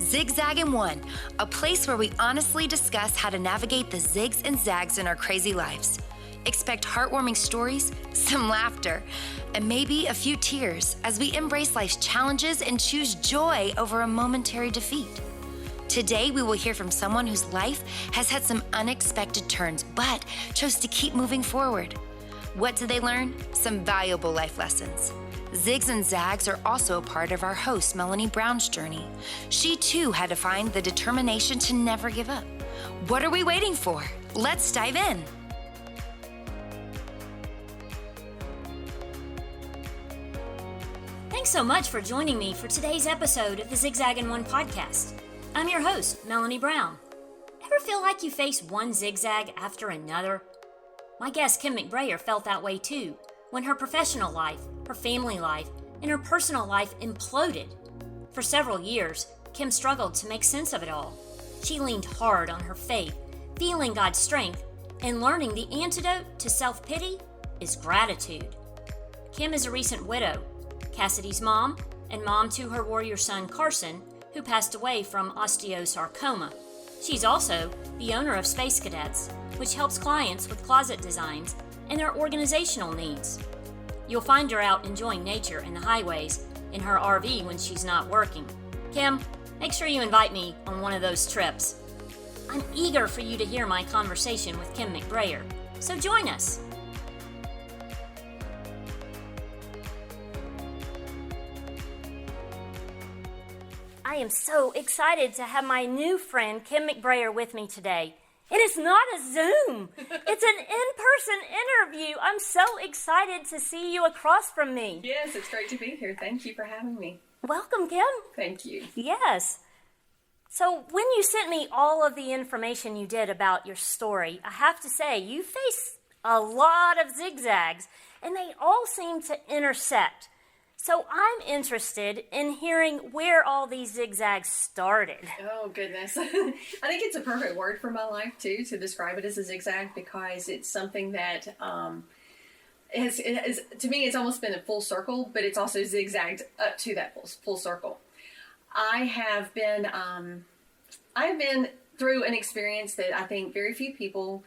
Zigzag and One, a place where we honestly discuss how to navigate the zigs and zags in our crazy lives. Expect heartwarming stories, some laughter, and maybe a few tears as we embrace life's challenges and choose joy over a momentary defeat. Today, we will hear from someone whose life has had some unexpected turns, but chose to keep moving forward. What did they learn? Some valuable life lessons. Zigs and zags are also a part of our host, Melanie Brown's journey. She too had to find the determination to never give up. What are we waiting for? Let's dive in. Thanks so much for joining me for today's episode of the Zigzag and One podcast. I'm your host, Melanie Brown. Ever feel like you face one zigzag after another? My guest, Kim McBrayer, felt that way too, when her professional life, her family life, and her personal life imploded. For several years, Kim struggled to make sense of it all. She leaned hard on her faith, feeling God's strength, and learning the antidote to self-pity is gratitude. Kim is a recent widow, Cassidy's mom, and mom to her warrior son, Carson, who passed away from osteosarcoma. She's also the owner of Space Cadets, which helps clients with closet designs and their organizational needs. You'll find her out enjoying nature and the highways in her RV when she's not working. Kim, make sure you invite me on one of those trips. I'm eager for you to hear my conversation with Kim McBrayer, so join us. I am so excited to have my new friend, Kim McBrayer, with me today. And it's not a Zoom. It's an in-person interview. I'm so excited to see you across from me. Yes, it's great to be here. Thank you for having me. Welcome, Kim. Thank you. Yes. So when you sent me all of the information you did about your story, I have to say, you face a lot of zigzags, and they all seem to intersect. So I'm interested in hearing where all these zigzags started. Oh, goodness. I think it's a perfect word for my life, too, to describe it as a zigzag, because it's something that to me, it's almost been a full circle, but it's also zigzagged up to that full circle. I have been through an experience that I think very few people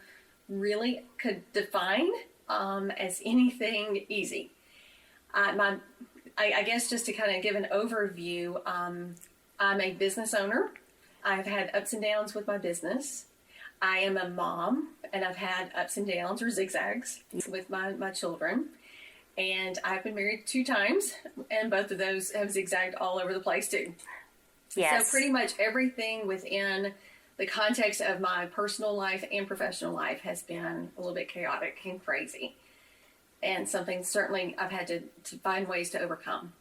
really could define as anything easy. I guess just to kind of give an overview, I'm a business owner. I've had ups and downs with my business. I am a mom, and I've had ups and downs or zigzags with my children. And I've been married 2 times, and both of those have zigzagged all over the place too. Yes. So pretty much everything within the context of my personal life and professional life has been a little bit chaotic and crazy. And something certainly I've had to find ways to overcome.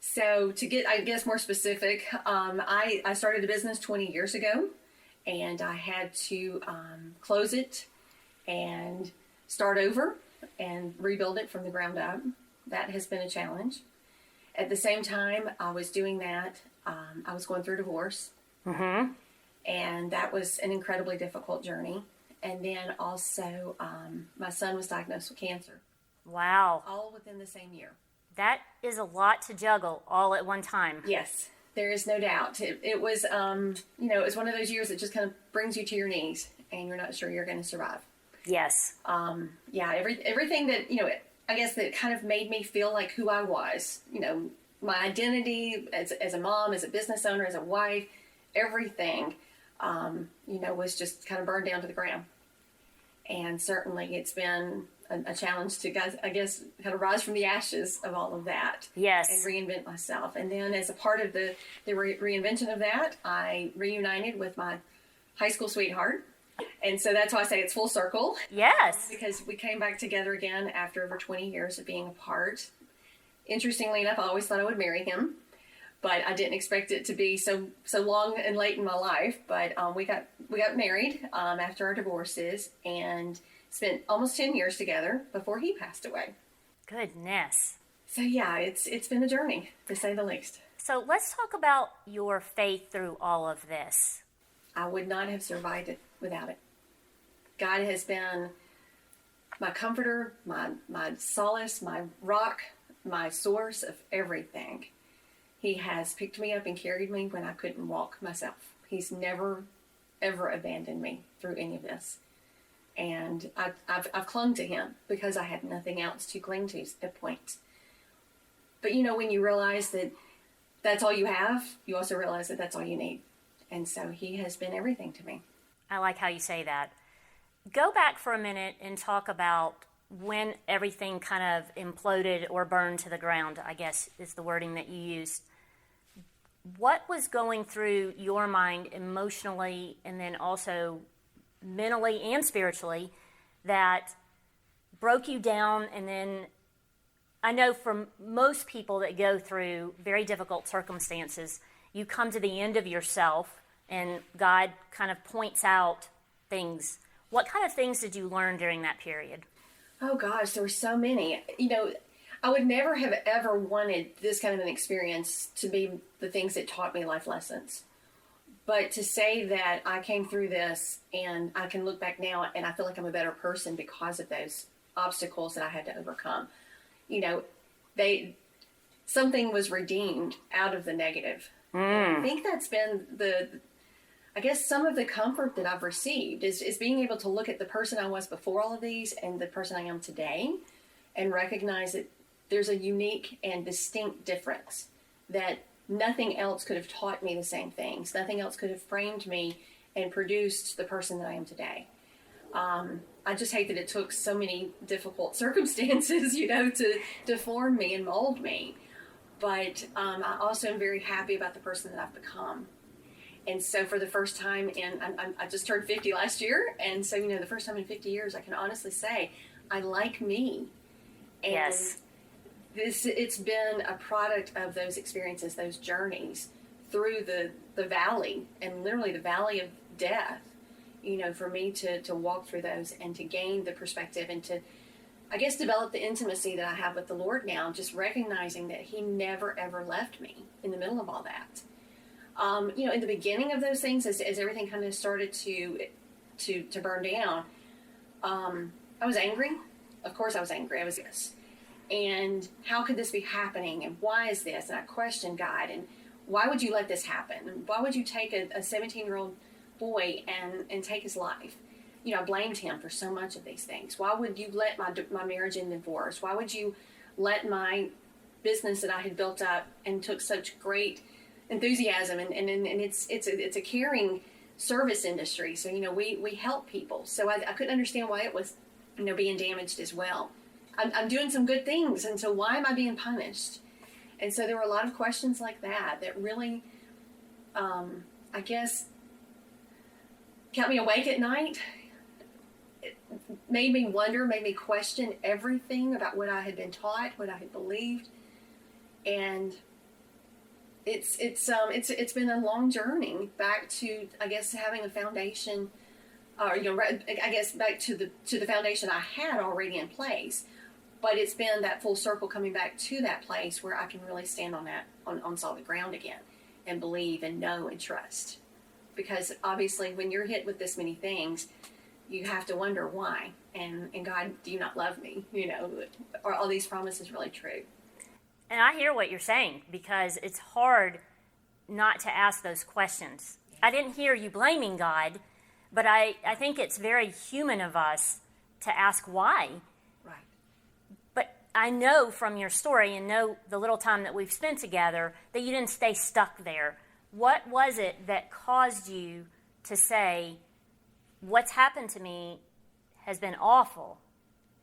So to get, I guess, more specific, I started a business 20 years ago, and I had to close it and start over and rebuild it from the ground up. That has been a challenge. At the same time I was doing that, I was going through divorce. Mm-hmm. And that was an incredibly difficult journey. And then also, my son was diagnosed with cancer. Wow. All within the same year. That is a lot to juggle all at one time. Yes, there is no doubt. It was, it was one of those years that just kind of brings you to your knees, and you're not sure you're going to survive. Yes. Everything that, I guess that kind of made me feel like who I was. My identity as a mom, as a business owner, as a wife, everything. Was just kind of burned down to the ground. And certainly it's been a challenge to, I guess, kind of rise from the ashes of all of that. Yes. And reinvent myself. And then as a part of the reinvention of that, I reunited with my high school sweetheart. And so that's why I say it's full circle. Yes. Because we came back together again after over 20 years of being apart. Interestingly enough, I always thought I would marry him. But I didn't expect it to be so long and late in my life. But we got married after our divorces and spent almost 10 years together before he passed away. Goodness. So yeah, it's been a journey, to say the least. So let's talk about your faith through all of this. I would not have survived it without it. God has been my comforter, my solace, my rock, my source of everything. He has picked me up and carried me when I couldn't walk myself. He's never, ever abandoned me through any of this. And I've clung to him because I had nothing else to cling to at points. But when you realize that that's all you have, you also realize that that's all you need. And so he has been everything to me. I like how you say that. Go back for a minute and talk about when everything kind of imploded or burned to the ground, I guess is the wording that you used. What was going through your mind emotionally and then also mentally and spiritually that broke you down? And then I know for most people that go through very difficult circumstances, you come to the end of yourself and God kind of points out things. What kind of things did you learn during that period? Oh gosh, there were so many. I would never have ever wanted this kind of an experience to be the things that taught me life lessons. But to say that I came through this and I can look back now and I feel like I'm a better person because of those obstacles that I had to overcome. Something was redeemed out of the negative. I think that's been some of the comfort that I've received is being able to look at the person I was before all of these and the person I am today and recognize that there's a unique and distinct difference, that nothing else could have taught me the same things. Nothing else could have framed me and produced the person that I am today. I just hate that it took so many difficult circumstances, to form me and mold me. But I also am very happy about the person that I've become. And so for the first time I just turned 50 last year. And so, the first time in 50 years, I can honestly say I like me. And yes. It's been a product of those experiences, those journeys through the valley and literally the valley of death, for me to walk through those and to gain the perspective and to, I guess, develop the intimacy that I have with the Lord now, just recognizing that he never, ever left me in the middle of all that. In the beginning of those things, as everything kind of started to burn down, I was angry. Of course I was angry. I was yes. And how could this be happening? And why is this? And I questioned God. And why would you let this happen? And why would you take a 17-year-old boy and take his life? I blamed him for so much of these things. Why would you let my marriage end in divorce? Why would you let my business that I had built up and took such great enthusiasm and it's a caring service industry. So, we help people. So I couldn't understand why it was, being damaged as well. I'm doing some good things. And so why am I being punished? And so there were a lot of questions like that really, I guess, kept me awake at night. It made me wonder, made me question everything about what I had been taught, what I had believed. And it's been a long journey back to, I guess, having a foundation, or I guess back to the foundation I had already in place. But it's been that full circle coming back to that place where I can really stand on solid ground again and believe and know and trust. Because obviously when you're hit with this many things, you have to wonder why. And God, do you not love me? Are all these promises really true? And I hear what you're saying, because it's hard not to ask those questions. I didn't hear you blaming God, but I think it's very human of us to ask why. Right. But I know from your story and know the little time that we've spent together that you didn't stay stuck there. What was it that caused you to say, what's happened to me has been awful,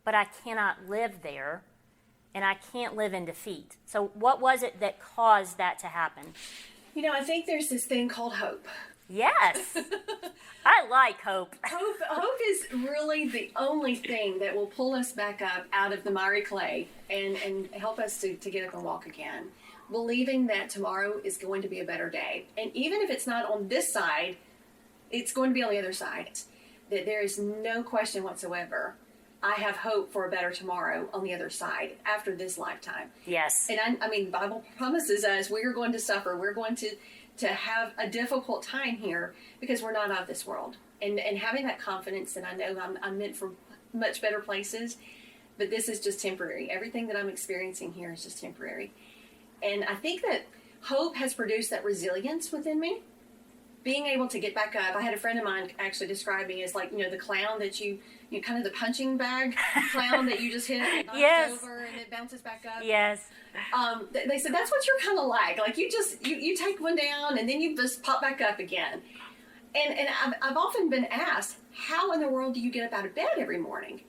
but I cannot live there, and I can't live in defeat? So what was it that caused that to happen? I think there's this thing called hope. Yes. I like hope. Hope is really the only thing that will pull us back up out of the miry clay and help us to get up and walk again. Believing that tomorrow is going to be a better day. And even if it's not on this side, it's going to be on the other side. That there is no question whatsoever. I have hope for a better tomorrow on the other side after this lifetime. Yes. And I mean, the Bible promises us we're going to suffer. We're going to have a difficult time here because we're not of this world. And having that confidence that I know I'm meant for much better places, but this is just temporary. Everything that I'm experiencing here is just temporary. And I think that hope has produced that resilience within me. Being able to get back up. I had a friend of mine actually describe me as like, the clown that you kind of the punching bag clown that you just hit and knocks Yes. over and it bounces back up. Yes. They said that's what you're kind of like. Like you take one down and then you just pop back up again. And I've often been asked, how in the world do you get up out of bed every morning?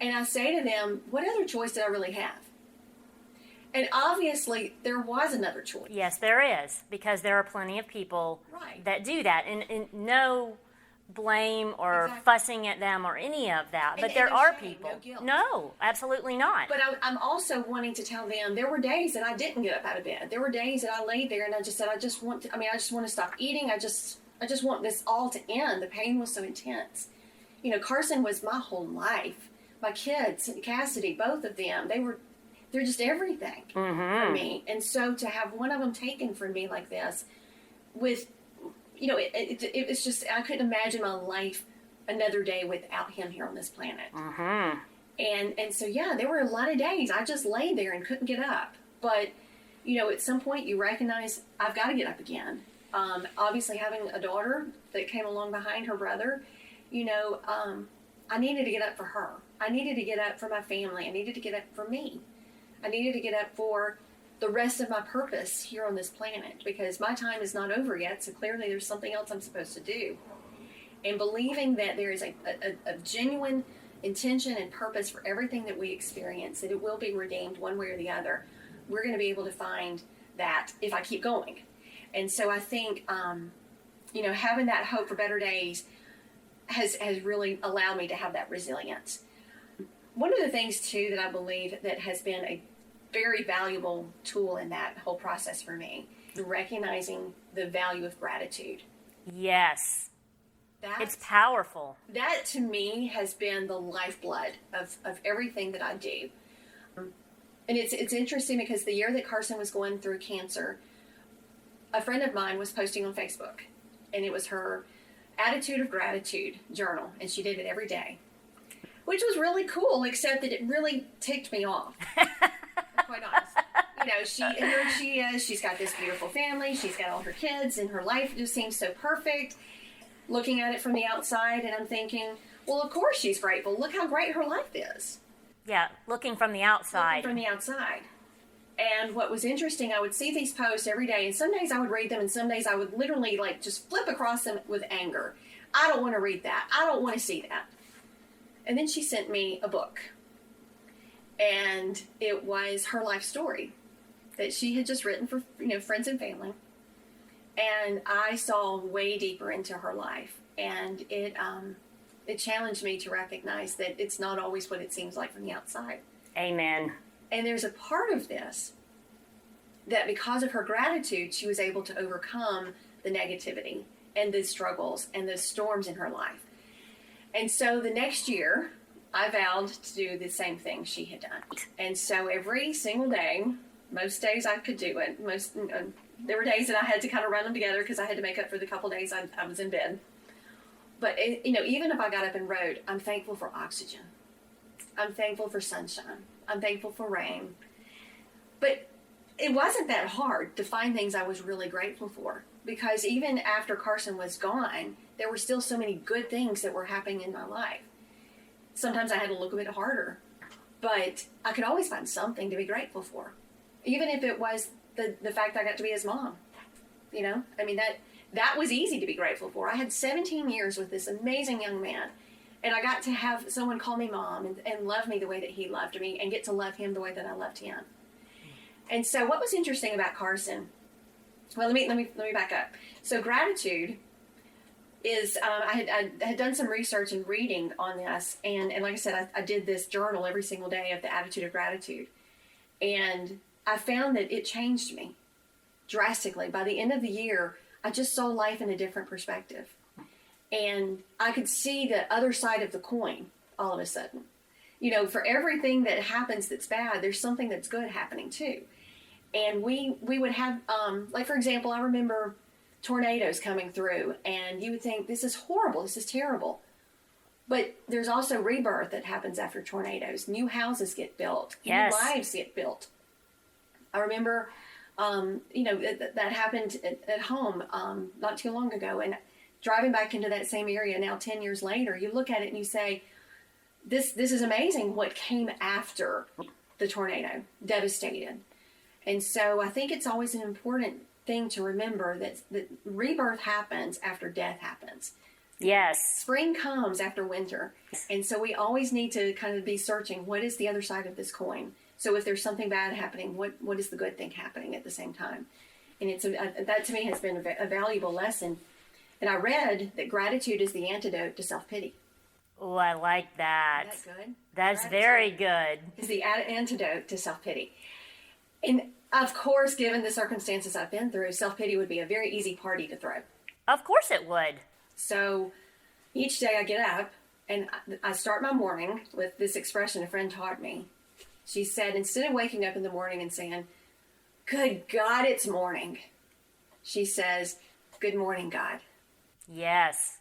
And I say to them, what other choice did I really have? And obviously, there was another choice. Yes, there is, because there are plenty of people Right. that do that, and no blame or Exactly. fussing at them or any of that. But And there no are shame, people. no guilt. No, absolutely not. But I'm also wanting to tell them there were days that I didn't get up out of bed. There were days that I laid there and I just said, I just want to stop eating. I just want this all to end. The pain was so intense. Carson was my whole life. My kids, Cassidy, both of them, they're just everything for me. And so to have one of them taken from me like this with, it was just, I couldn't imagine my life another day without him here on this planet. And so, there were a lot of days I just lay there and couldn't get up. But, at some point you recognize I've got to get up again. Obviously having a daughter that came along behind her brother, I needed to get up for her. I needed to get up for my family. I needed to get up for me. I needed to get up for the rest of my purpose here on this planet, because my time is not over yet, so clearly there's something else I'm supposed to do. And believing that there is a genuine intention and purpose for everything that we experience, that it will be redeemed one way or the other, we're going to be able to find that if I keep going. And so I think, having that hope for better days has really allowed me to have that resilience. One of the things, too, that I believe that has been a very valuable tool in that whole process for me, recognizing the value of gratitude. Yes. It's powerful. That, to me, has been the lifeblood of everything that I do. And it's interesting because the year that Carson was going through cancer, a friend of mine was posting on Facebook, and it was her Attitude of Gratitude journal, and she did it every day, which was really cool, except that it really ticked me off. I'm quite honest. Here she is. She's got this beautiful family. She's got all her kids, and her life just seems so perfect. Looking at it from the outside, and I'm thinking, well, of course she's grateful. Look how great her life is. Yeah, looking from the outside. Looking from the outside. And what was interesting, I would see these posts every day, and some days I would read them, and some days I would literally just flip across them with anger. I don't want to read that. I don't want to see that. And then she sent me a book. And it was her life story that she had just written for friends and family. And I saw way deeper into her life. And it challenged me to recognize that it's not always what it seems like from the outside. Amen. And there's a part of this that because of her gratitude, she was able to overcome the negativity and the struggles and the storms in her life. And so the next year, I vowed to do the same thing she had done. And so every single day, most days I could do it. There were days that I had to kind of run them together because I had to make up for the couple days I was in bed. But, even if I got up and wrote, I'm thankful for oxygen. I'm thankful for sunshine. I'm thankful for rain. But it wasn't that hard to find things I was really grateful for, because even after Carson was gone, there were still so many good things that were happening in my life. Sometimes I had to look a bit harder, but I could always find something to be grateful for, even if it was the fact I got to be his mom. That was easy to be grateful for. I had 17 years with this amazing young man, and I got to have someone call me mom and love me the way that he loved me, and get to love him the way that I loved him. And so what was interesting about Carson, well, let me back up. So gratitude is, I had done some research and reading on this, and like I said, I did this journal every single day of the attitude of gratitude. And I found that it changed me drastically. By the end of the year, I just saw life in a different perspective. And I could see the other side of the coin all of a sudden. For everything that happens that's bad, there's something that's good happening too. And we would have, for example, I remember tornadoes coming through, and you would think, this is horrible, this is terrible. But there's also rebirth that happens after tornadoes. New houses get built. Yes. New lives get built. I remember That happened at home not too long ago. And driving back into that same area now 10 years later, you look at it and you say, this is amazing what came after the tornado, devastated. And so I think it's always an important thing to remember that rebirth happens after death happens. Yes. Spring comes after winter. And so we always need to kind of be searching, what is the other side of this coin? So if there's something bad happening, what is the good thing happening at the same time? And that to me has been a valuable lesson. And I read that gratitude is the antidote to self-pity. Oh, I like that. Is that good? That's Gratitude very good. is the antidote to self-pity. And of course, given the circumstances I've been through, self-pity would be a very easy party to throw. Of course it would. So each day I get up and I start my morning with this expression a friend taught me. She said, instead of waking up in the morning and saying, "Good God, it's morning," she says, "Good morning, God." Yes.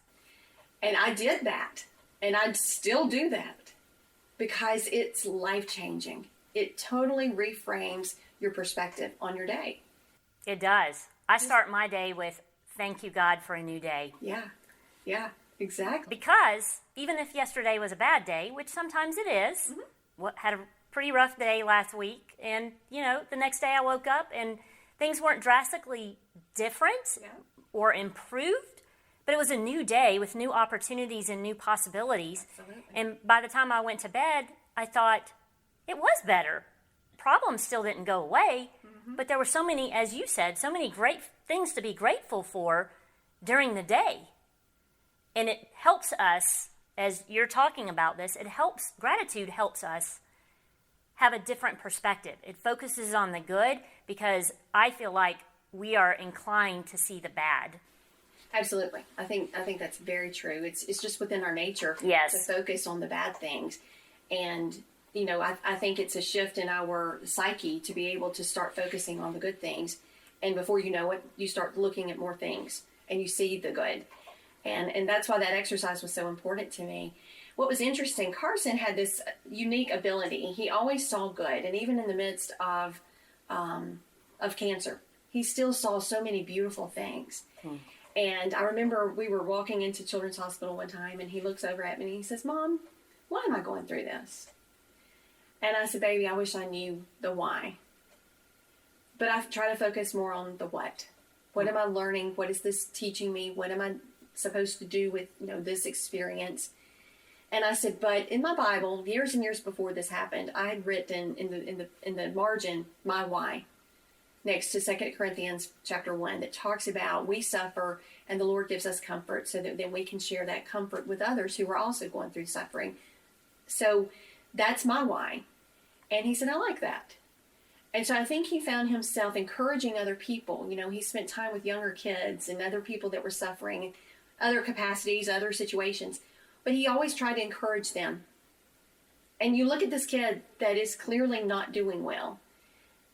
And I did that. And I still do that because it's life-changing. It totally reframes your perspective on your day. It does. I start my day with, thank you, God, for a new day. Yeah, exactly. Because even if yesterday was a bad day, which sometimes it is, had a pretty rough day last week, and, the next day I woke up and things weren't drastically different or improved, but it was a new day with new opportunities and new possibilities. Absolutely. And by the time I went to bed, I thought it was better. Problems still didn't go away, but there were so many, as you said, so many great things to be grateful for during the day. And it helps us, as you're talking about this, gratitude helps us have a different perspective. It focuses on the good because I feel like we are inclined to see the bad. Absolutely. I think that's very true. It's just within our nature to focus on the bad things. And, I think it's a shift in our psyche to be able to start focusing on the good things. And before you know it, you start looking at more things and you see the good. And that's why that exercise was so important to me. What was interesting, Carson had this unique ability. He always saw good. And even in the midst of cancer, he still saw so many beautiful things. And I remember we were walking into Children's Hospital one time, and he looks over at me and he says, "Mom, why am I going through this?" And I said, "Baby, I wish I knew the why. But I try to focus more on the what. What am I learning? What is this teaching me? What am I supposed to do with this experience?" And I said, "But in my Bible, years and years before this happened, I had written in the margin my why, next to 2 Corinthians chapter 1, that talks about we suffer and the Lord gives us comfort so that then we can share that comfort with others who are also going through suffering. So that's my why." And he said, "I like that." And so I think he found himself encouraging other people. He spent time with younger kids and other people that were suffering, other capacities, other situations. But he always tried to encourage them. And you look at this kid that is clearly not doing well,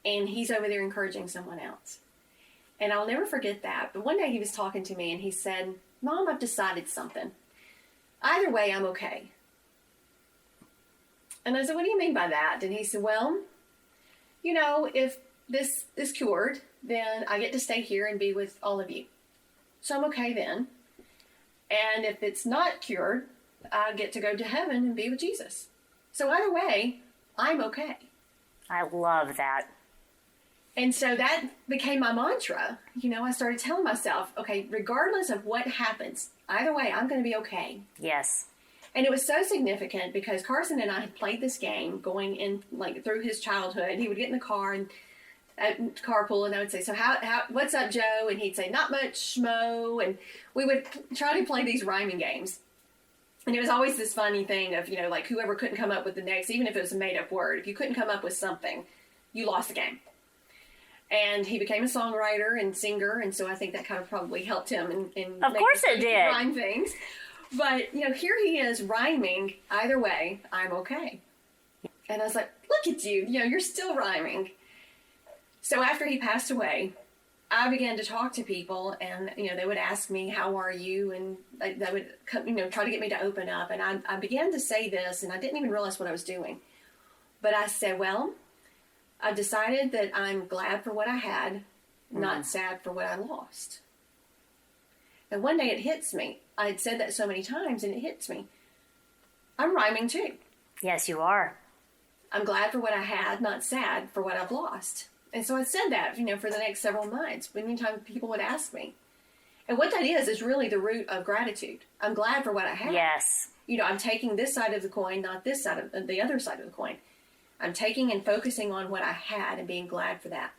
and he's over there encouraging someone else. And I'll never forget that. But one day he was talking to me and he said, "Mom, I've decided something. Either way, I'm okay." And I said, "What do you mean by that?" And he said, "Well, if this is cured, then I get to stay here and be with all of you. So I'm okay then. And if it's not cured, I get to go to heaven and be with Jesus. So either way, I'm okay." I love that. And so that became my mantra. I started telling myself, okay, regardless of what happens, either way, I'm going to be okay. Yes. And it was so significant because Carson and I had played this game going in, through his childhood. He would get in the car and carpool, and I would say, "So how what's up, Joe?" And he'd say, "Not much, Schmo." And we would try to play these rhyming games. And it was always this funny thing of, whoever couldn't come up with the next, even if it was a made-up word, if you couldn't come up with something, you lost the game. And he became a songwriter and singer, and so I think that kind of probably helped him in of course it did. Rhyme things. But, here he is rhyming, "Either way, I'm okay." And I was like, "Look at you, you're still rhyming." So after he passed away, I began to talk to people, and, they would ask me, "How are you?" And they would, try to get me to open up. And I began to say this, and I didn't even realize what I was doing. But I said, "Well, I decided that I'm glad for what I had, not sad for what I lost. And one day it hits me. I had said that so many times, and it hits me. I'm rhyming too. Yes, you are. I'm glad for what I had, not sad for what I've lost. And so I said that, for the next several months. Anytime people would ask me. And what that is really the root of gratitude. I'm glad for what I have. Yes. I'm taking this side of the coin, not this side of the other side of the coin. I'm taking and focusing on what I had and being glad for that.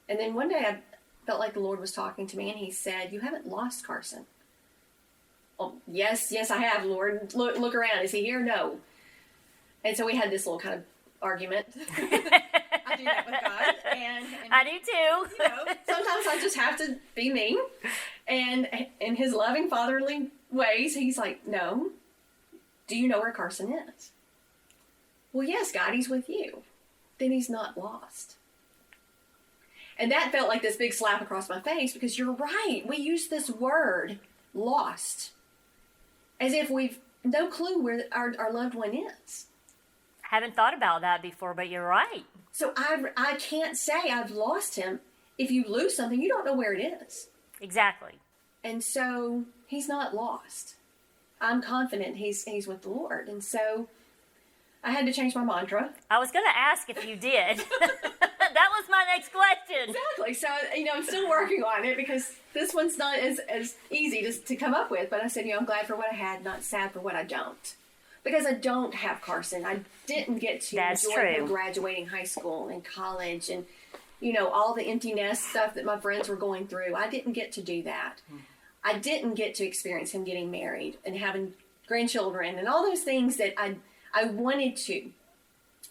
And then one day I felt like the Lord was talking to me, and he said, "You haven't lost Carson." Well, yes, I have, Lord. Look around. Is he here? No. And so we had this little kind of argument. I do that with God. And I do too. Sometimes I just have to be me. And in his loving, fatherly ways, he's like, "No. Do you know where Carson is?" "Well, yes, God, he's with you." "Then he's not lost." And that felt like this big slap across my face, because you're right. We use this word, lost, as if we've no clue where our loved one is. Haven't thought about that before, but you're right. So I can't say I've lost him. If you lose something, you don't know where it is. Exactly. And so he's not lost. I'm confident he's with the Lord. And so I had to change my mantra. I was going to ask if you did. That was my next question. Exactly. So, I'm still working on it, because this one's not as easy to come up with. But I said, I'm glad for what I had, not sad for what I don't. Because I don't have Carson. I didn't get to enjoy him graduating high school and college and, all the empty nest stuff that my friends were going through. I didn't get to do that. I didn't get to experience him getting married and having grandchildren and all those things that I wanted to.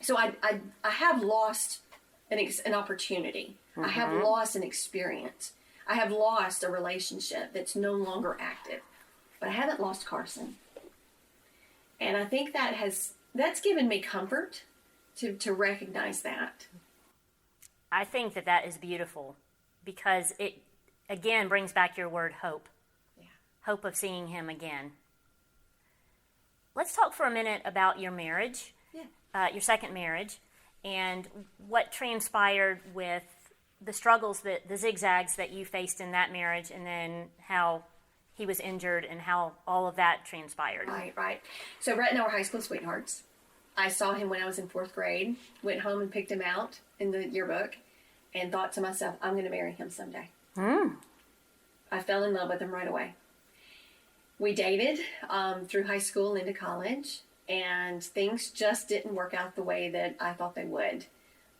So I have lost an opportunity. I have lost an experience. I have lost a relationship that's no longer active. But I haven't lost Carson. And I think that's given me comfort to recognize that. I think that is beautiful, because it, again, brings back your word hope. Yeah. Hope of seeing him again. Let's talk for a minute about your marriage, your second marriage, and what transpired with the struggles, the zigzags that you faced in that marriage, and then how he was injured and how all of that transpired. Right. So Brett and I were high school sweethearts. I saw him when I was in 4th grade, went home and picked him out in the yearbook, and thought to myself, I'm going to marry him someday. I fell in love with him right away. We dated through high school into college, and things just didn't work out the way that I thought they would.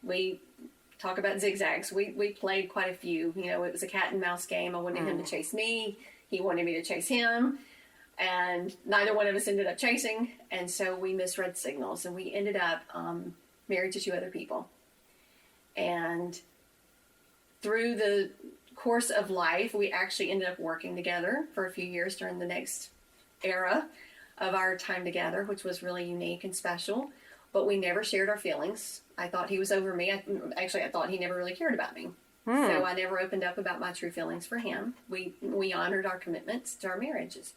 We talk about zigzags. We played quite a few. It was a cat and mouse game. I wanted him to chase me. He wanted me to chase him. And neither one of us ended up chasing. And so we misread signals. And we ended up married to 2 other people. And through the course of life, we actually ended up working together for a few years during the next era of our time together, which was really unique and special. But we never shared our feelings. I thought he was over me. I thought he never really cared about me. So I never opened up about my true feelings for him. We honored our commitments to our marriages.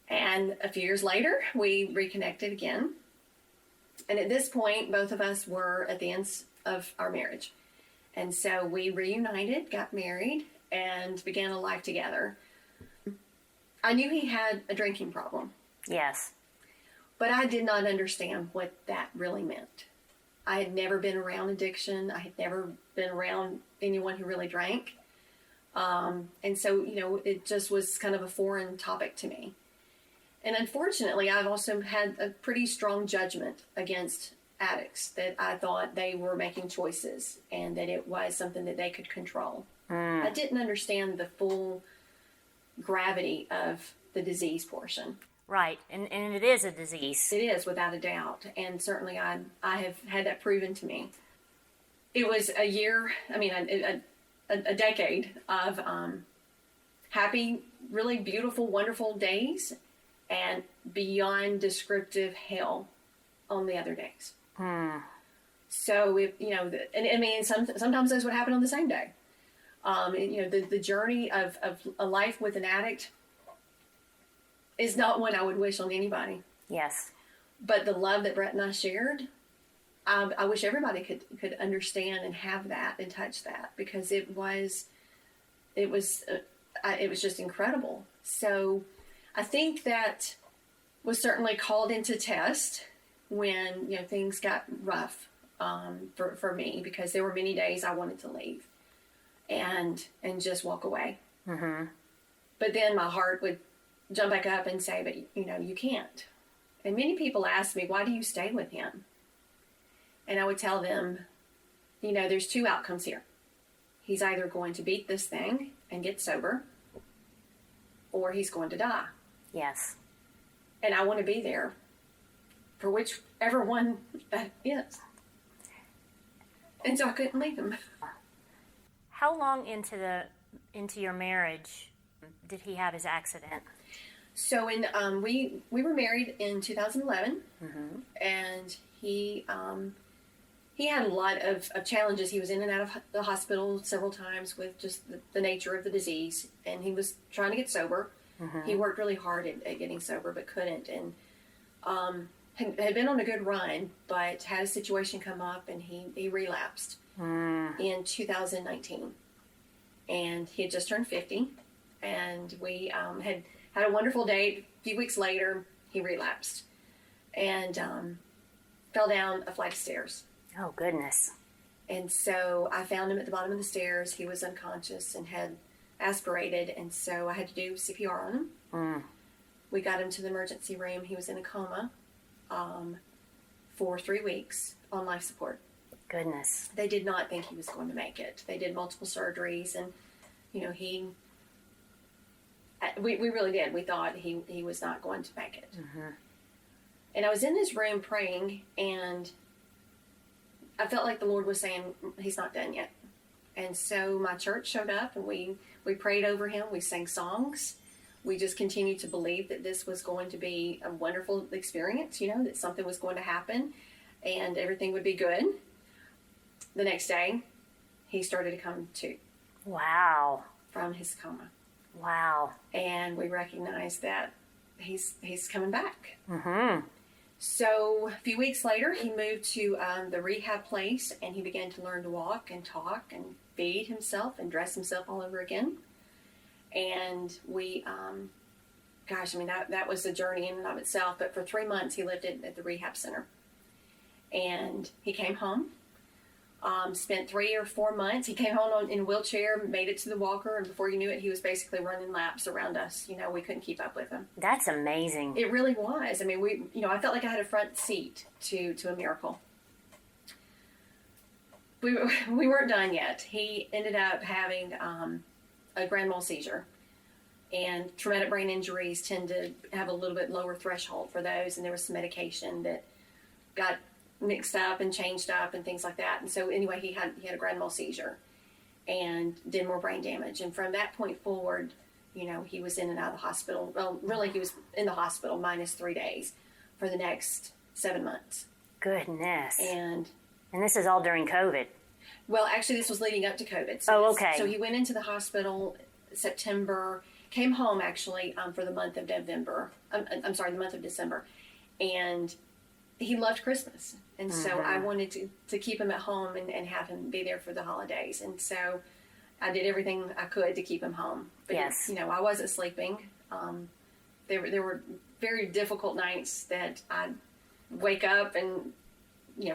And a few years later, we reconnected again. And at this point, both of us were at the ends of our marriage. And so we reunited, got married, and began a life together. I knew he had a drinking problem. Yes. But I did not understand what that really meant. I had never been around addiction. I had never been around anyone who really drank. And so, it just was kind of a foreign topic to me. And unfortunately, I've also had a pretty strong judgment against addicts, that I thought they were making choices and that it was something that they could control. I didn't understand the full gravity of the disease portion. Right, and it is a disease. It is, without a doubt, and certainly I have had that proven to me. It was a decade of happy, really beautiful, wonderful days, and beyond descriptive hell on the other days. So, sometimes those would happen on the same day. The journey of a life with an addict is not one I would wish on anybody. Yes. But the love that Brett and I shared I wish everybody could understand and have that and touch that, because it was just incredible. So I think that was certainly called into test when, things got rough for me, because there were many days I wanted to leave and just walk away. Mm-hmm. But then my heart would jump back up and say, but you can't. And many people ask me, why do you stay with him? And I would tell them, there's two outcomes here. He's either going to beat this thing and get sober, or he's going to die. Yes. And I want to be there for whichever one that is. And so I couldn't leave him. How long into your marriage did he have his accident? So we were married in 2011, Mm-hmm. and he had a lot of challenges. He was in and out of the hospital several times with just the nature of the disease, and he was trying to get sober. Mm-hmm. He worked really hard at getting sober, but couldn't, and had been on a good run, but had a situation come up, and he relapsed in 2019. And he had just turned 50, and we had a wonderful date. A few weeks later, he relapsed and fell down a flight of stairs. Oh, goodness. And so I found him at the bottom of the stairs. He was unconscious and had aspirated, and so I had to do CPR on him. Mm. We got him to the emergency room. He was in a coma for 3 weeks on life support. Goodness. They did not think he was going to make it. They did multiple surgeries, and we really did. We thought he was not going to make it. Mm-hmm. And I was in this room praying, and I felt like the Lord was saying, he's not done yet. And so my church showed up, and we prayed over him. We sang songs. We just continued to believe that this was going to be a wonderful experience, that something was going to happen and everything would be good. The next day, he started to come to. Wow. From his coma. Wow. And we recognized that he's coming back. Mm-hmm. So a few weeks later, he moved to the rehab place, and he began to learn to walk and talk and feed himself and dress himself all over again. And we, that was a journey in and of itself. But for 3 months, he lived at the rehab center. And he came home, spent 3 or 4 months. He came home in a wheelchair, made it to the walker, and before you knew it, he was basically running laps around us. We couldn't keep up with him. That's amazing. It really was. I mean, I felt like I had a front seat to a miracle. We weren't done yet. He ended up having a grand mal seizure, and traumatic brain injuries tend to have a little bit lower threshold for those, and there was some medication that got mixed up and changed up and things like that. And so anyway, he had a grand mal seizure and did more brain damage. And from that point forward, he was in and out of the hospital. Well, really, he was in the hospital minus 3 days for the next 7 months. Goodness. And this is all during COVID. Well, actually, this was leading up to COVID. So okay. So he went into the hospital September, came home actually for the month of November. The month of December. And he loved Christmas. And so I wanted to keep him at home and have him be there for the holidays. And so I did everything I could to keep him home. But, yes. I wasn't sleeping. There were very difficult nights that I'd wake up and,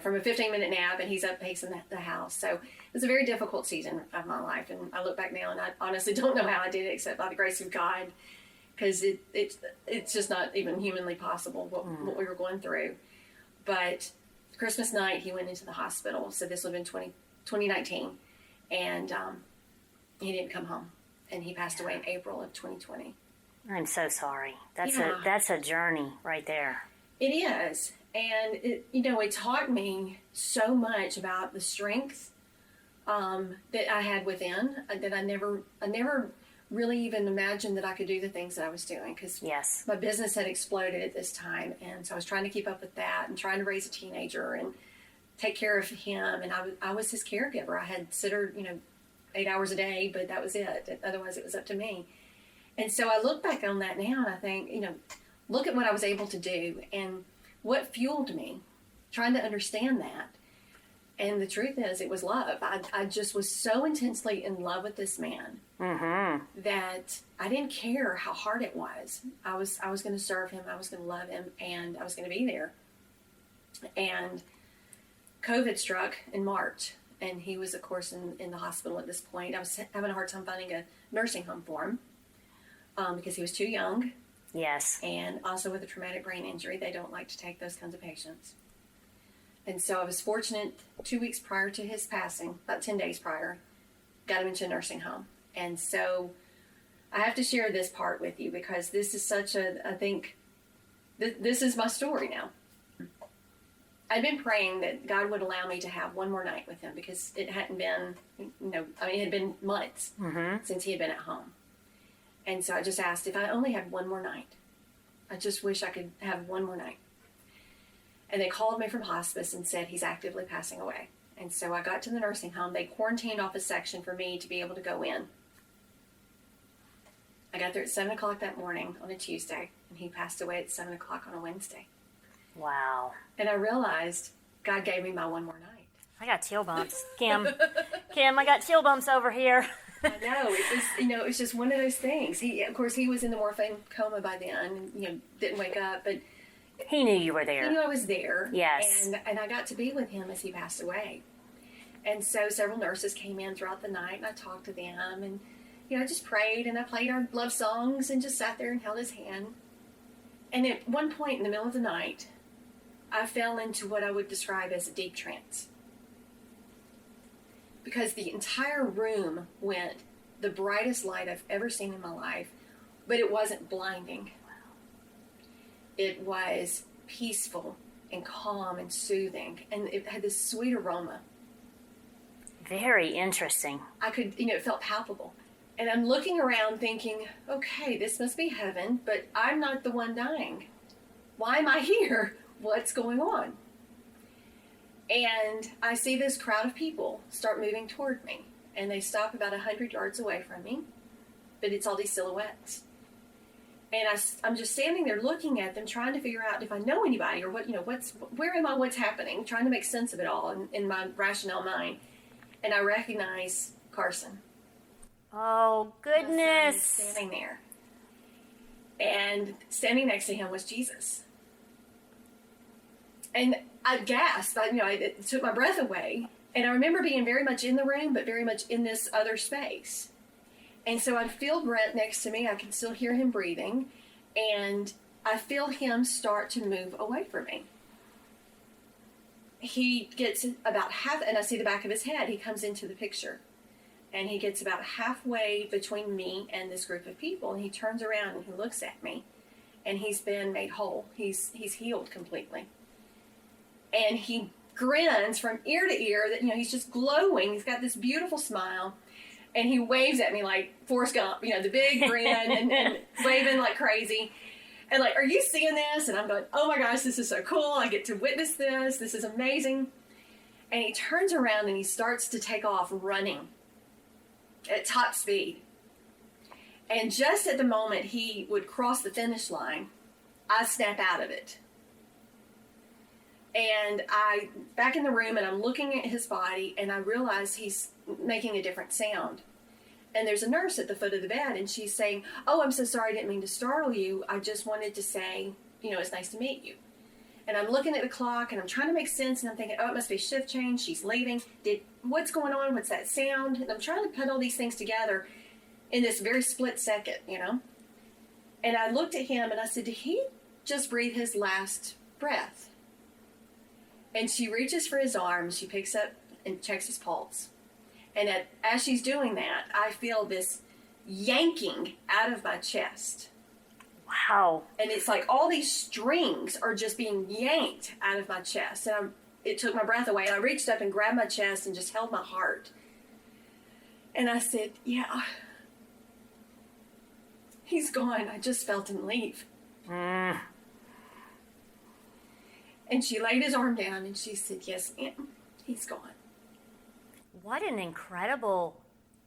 from a 15-minute nap, and he's up pacing the house. So it was a very difficult season of my life. And I look back now, and I honestly don't know how I did it except by the grace of God, because it's just not even humanly possible what we were going through. But Christmas night, he went into the hospital. So this would have been 2019. And he didn't come home. And he passed away in April of 2020. I'm so sorry. That's a journey right there. It is. And, it taught me so much about the strength that I had within, that I never really even imagined that I could do the things that I was doing, because yes. my business had exploded at this time, and so I was trying to keep up with that and trying to raise a teenager and take care of him, and I was his caregiver. I had sitter, 8 hours a day, but that was it. Otherwise, it was up to me. And so I look back on that now, and I think, look at what I was able to do and what fueled me, trying to understand that. And the truth is, it was love. I just was so intensely in love with this man that I didn't care how hard it was. I was going to serve him. I was going to love him, and I was going to be there. And COVID struck in March, and he was, of course, in the hospital at this point. I was having a hard time finding a nursing home for him because he was too young. Yes. And also with a traumatic brain injury, they don't like to take those kinds of patients. And so I was fortunate 2 weeks prior to his passing, about 10 days prior, got him into a nursing home. And so I have to share this part with you because this is such I think, this is my story now. I'd been praying that God would allow me to have one more night with him because it hadn't been, it had been months since he had been at home. And so I just asked if I only had one more night. I just wish I could have one more night. And they called me from hospice and said he's actively passing away. And so I got to the nursing home. They quarantined off a section for me to be able to go in. I got there at 7 o'clock that morning on a Tuesday, and he passed away at 7 o'clock on a Wednesday. Wow. And I realized God gave me my one more night. I got chill bumps. Kim, I got chill bumps over here. I know. It was just one of those things. Of course, he was in the morphine coma by then, and, didn't wake up, but he knew you were there. He knew I was there. Yes. And I got to be with him as he passed away. And so several nurses came in throughout the night, and I talked to them, and, I just prayed, and I played our love songs, and just sat there and held his hand. And at one point in the middle of the night, I fell into what I would describe as a deep trance. Because the entire room went the brightest light I've ever seen in my life, but it wasn't blinding. It was peaceful and calm and soothing, and it had this sweet aroma. Very interesting. I could, it felt palpable. And I'm looking around thinking, okay, this must be heaven, but I'm not the one dying. Why am I here? What's going on? And I see this crowd of people start moving toward me, and they stop about 100 yards away from me, but it's all these silhouettes. And I'm just standing there looking at them, trying to figure out if I know anybody or where am I, what's happening, trying to make sense of it all in my rationale mind. And I recognize Carson. Oh, goodness. Standing there. And standing next to him was Jesus. And I gasped. It took my breath away. And I remember being very much in the room, but very much in this other space. And so I feel Brent next to me. I can still hear him breathing. And I feel him start to move away from me. He gets about half, and I see the back of his head. He comes into the picture. And he gets about halfway between me and this group of people. And he turns around and he looks at me. And he's been made whole. He's healed completely. And he grins from ear to ear that, he's just glowing. He's got this beautiful smile. And he waves at me like Forrest Gump, the big grin and waving like crazy. And like, are you seeing this? And I'm going, oh my gosh, this is so cool. I get to witness this. This is amazing. And he turns around and he starts to take off running at top speed. And just at the moment he would cross the finish line, I snap out of it. And I back in the room, and I'm looking at his body, and I realize he's making a different sound. And there's a nurse at the foot of the bed, and she's saying, oh, I'm so sorry, I didn't mean to startle you. I just wanted to say, it's nice to meet you. And I'm looking at the clock, and I'm trying to make sense, and I'm thinking, oh, it must be shift change. She's leaving. What's going on? What's that sound? And I'm trying to put all these things together in this very split second, And I looked at him, and I said, did he just breathe his last breath? And she reaches for his arm. She picks up and checks his pulse. And as she's doing that, I feel this yanking out of my chest. Wow. And it's like all these strings are just being yanked out of my chest. And it took my breath away. And I reached up and grabbed my chest and just held my heart. And I said, yeah, he's gone. I just felt him leave. And she laid his arm down and she said, yes, ma'am, he's gone. What an incredible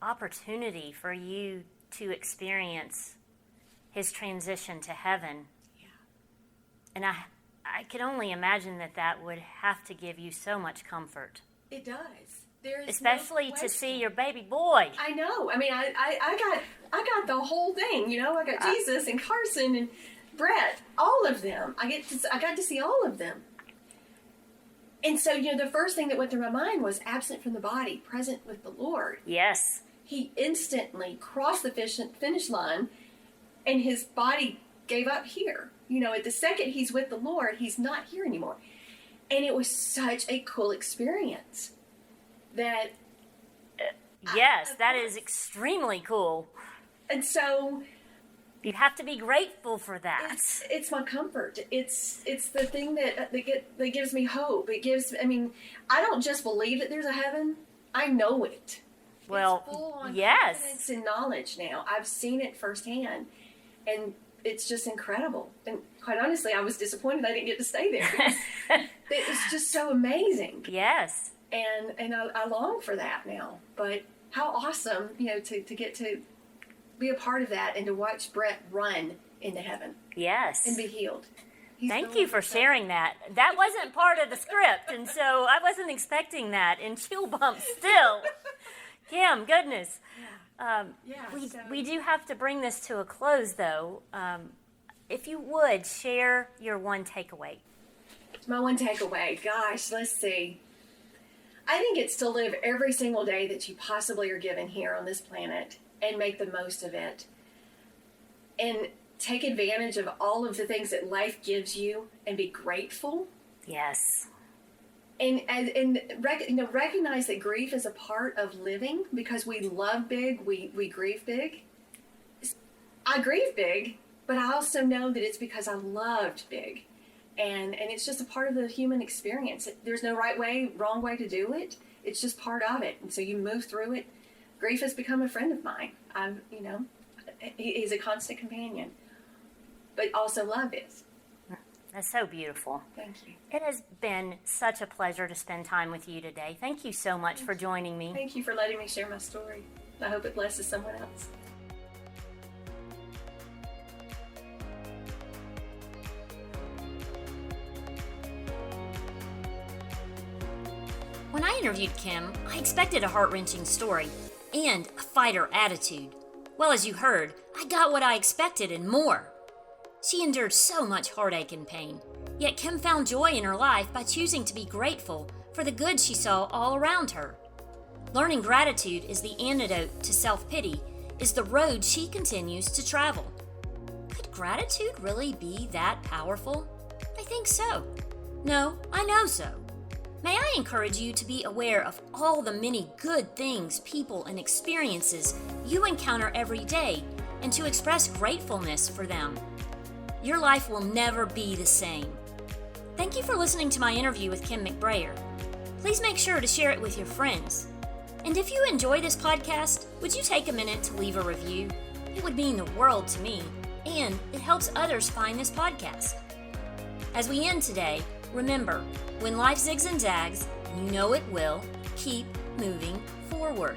opportunity for you to experience his transition to heaven. Yeah. And I could only imagine that would have to give you so much comfort. It does. There's Especially no to see question. your baby boy. I know. I mean, I got the whole thing. You know, I got Jesus and Carson and Brett, all of them. I got to see all of them. And so, the first thing that went through my mind was absent from the body, present with the Lord. Yes. He instantly crossed the finish line, and his body gave up here. At the second he's with the Lord, he's not here anymore. And it was such a cool experience that... Yes, that is extremely cool. And so... You have to be grateful for that. It's my comfort. It's the thing that gives me hope. I don't just believe that there's a heaven. I know it. Well, it's full on yes. confidence and knowledge now. I've seen it firsthand, and it's just incredible. And quite honestly, I was disappointed I didn't get to stay there. It's just so amazing. Yes. And I long for that now. But how awesome, to get to be a part of that and to watch Brett run into heaven. Yes. And be healed. Thank you for sharing that. That wasn't part of the script, and so I wasn't expecting that. And chill bump still. Kim, goodness. We do have to bring this to a close, though. If you would, share your one takeaway. My one takeaway, gosh, let's see. I think it's to live every single day that you possibly are given here on this planet and make the most of it. And take advantage of all of the things that life gives you and be grateful. Yes. And recognize that grief is a part of living, because we love big, we grieve big. I grieve big, but I also know that it's because I loved big. And it's just a part of the human experience. There's no right way, wrong way to do it. It's just part of it. And so you move through it. Grief has become a friend of mine. He's a constant companion. But also love is. That's so beautiful. Thank you. It has been such a pleasure to spend time with you today. Thank you so much for joining me. Thank you for letting me share my story. I hope it blesses someone else. When I interviewed Kim, I expected a heart-wrenching story and a fighter attitude. Well, as you heard, I got what I expected and more. She endured so much heartache and pain, yet Kim found joy in her life by choosing to be grateful for the good she saw all around her. Learning gratitude is the antidote to self-pity is the road she continues to travel. Could gratitude really be that powerful? I think so. No, I know so. May I encourage you to be aware of all the many good things, people, and experiences you encounter every day and to express gratefulness for them. Your life will never be the same. Thank you for listening to my interview with Kim McBrayer. Please make sure to share it with your friends. And if you enjoy this podcast, would you take a minute to leave a review? It would mean the world to me, and it helps others find this podcast. As we end today, remember, when life zigs and zags, and you know it will, keep moving forward.